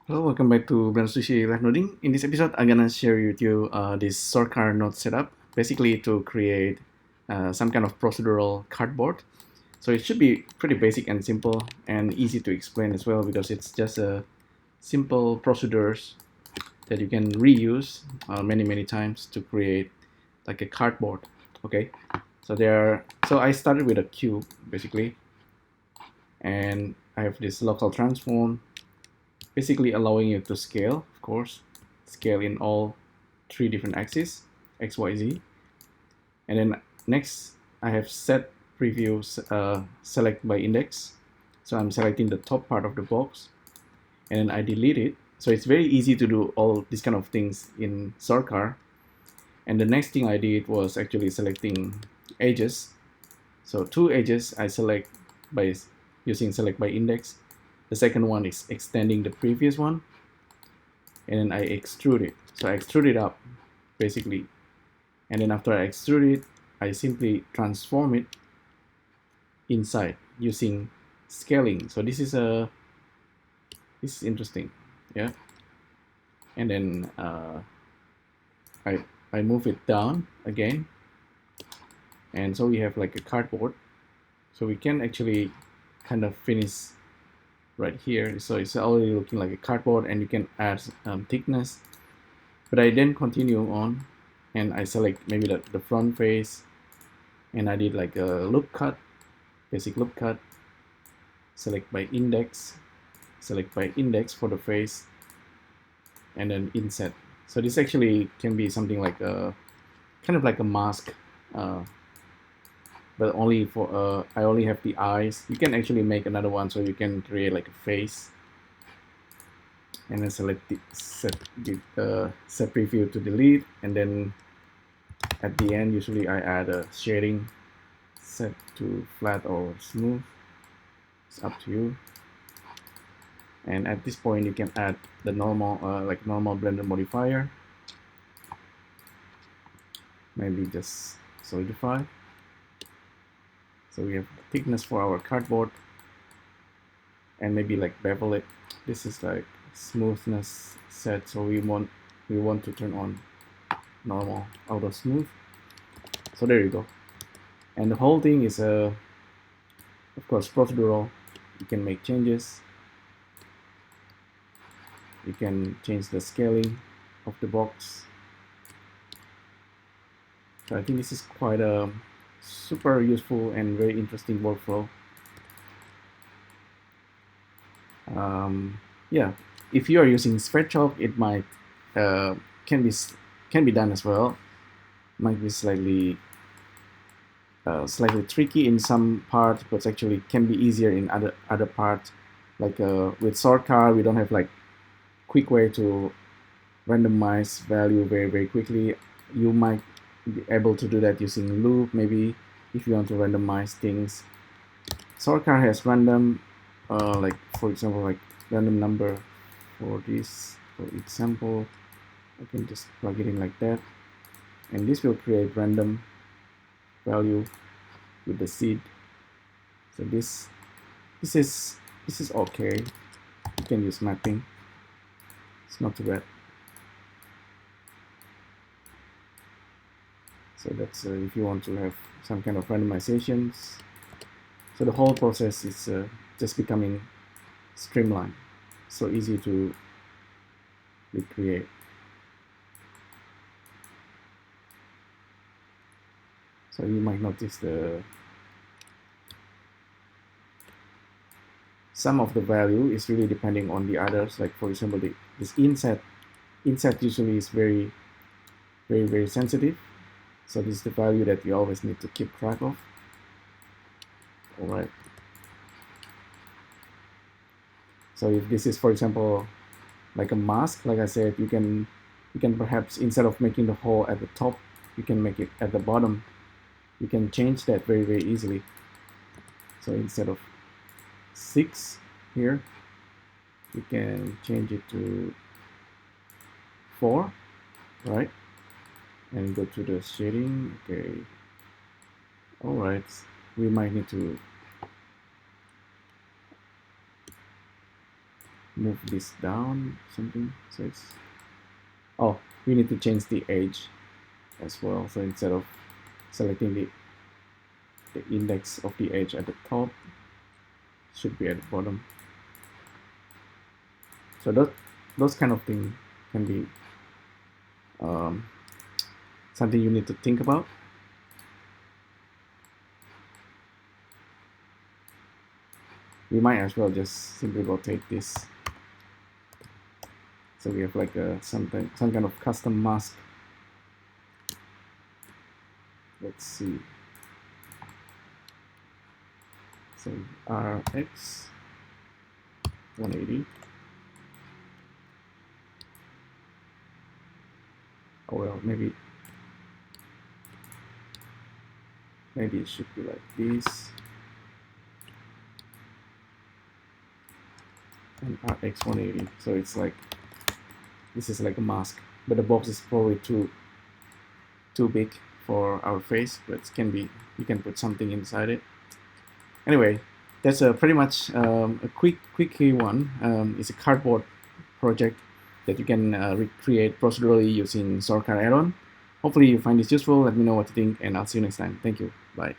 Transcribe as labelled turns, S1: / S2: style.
S1: Hello, welcome back to Brand Sushi Live Noding. In this episode, I'm gonna share with you this Sorcar node setup, basically to create some kind of procedural cardboard. So it should be pretty basic and simple and easy to explain as well because it's just a simple procedures that you can reuse many times to create like a cardboard. Okay, so I started with a cube basically, and I have this local transform basically allowing you to scale, of course, scale in all three different axes, X, Y, Z. And then next, I have set preview select by index. So I'm selecting the top part of the box, and then I delete it. So it's very easy to do all these kind of things in Sorcar. And the next thing I did was actually selecting edges. So two edges I select by using select by index. The second one is extending the previous one, and then I extrude it. So I extrude it up basically, and then after I extrude it, I simply transform it inside using scaling. So this is interesting, yeah. And then I move it down again, and so we have like a cardboard. So we can actually kind of finish right here. So it's already looking like a cardboard, and you can add thickness. But I then continue on, and I select maybe the front face, and I did like a loop cut, basic loop cut, select by index for the face, and then inset. So this actually can be something like a kind of like a mask, but only for I only have the eyes. You can actually make another one, so you can create like a face, and then select the set preview to delete, and then at the end usually I add a shading set to flat or smooth. It's up to you. And at this point you can add the normal like normal blender modifier, maybe just solidify. So we have thickness for our cardboard, and maybe like bevel it. This is like smoothness set, so we want to turn on normal auto smooth. So there you go. And the whole thing is of course procedural. You can make changes, you can change the scaling of the box. So I think this is quite a super useful and very interesting workflow. Yeah, if you are using SpreadChalk, it might can be done as well. Might be slightly tricky in some parts, but actually can be easier in other parts. Like with Sorcar, we don't have like quick way to randomize value very quickly. You might be able to do that using loop, maybe if you want to randomize things. Sorcar has random, like for example, like random number for this. For example, I can just plug it in like that, and this will create random value with the seed. So this is okay. You can use mapping. It's not too bad. So that's if you want to have some kind of randomizations. So the whole process is just becoming streamlined, so easy to recreate. So you might notice some of the value is really depending on the others. Like for example, this inset usually is very sensitive. So this is the value that you always need to keep track of. All right. So if this is, for example, like a mask, like I said, you can perhaps, instead of making the hole at the top, you can make it at the bottom. You can change that very easily. So instead of 6 here, you can change it to 4, right? And go to the shading. Okay. All right. We might need to move this down something. So it's, oh, we need to change the edge as well. So instead of selecting the index of the edge at the top, should be at the bottom. So those kind of things can be something you need to think about. We might as well just simply rotate this, so we have like some kind of custom mask. Let's see. So RX 180. Oh well, maybe it should be like this. And RX 180. So it's like, this is like a mask, but the box is probably too big for our face, but it can be, you can put something inside it. Anyway, that's pretty much a quick one. It's a cardboard project that you can recreate procedurally using Sorcar add-on. Hopefully you find this useful. Let me know what you think, and I'll see you next time. Thank you. Bye.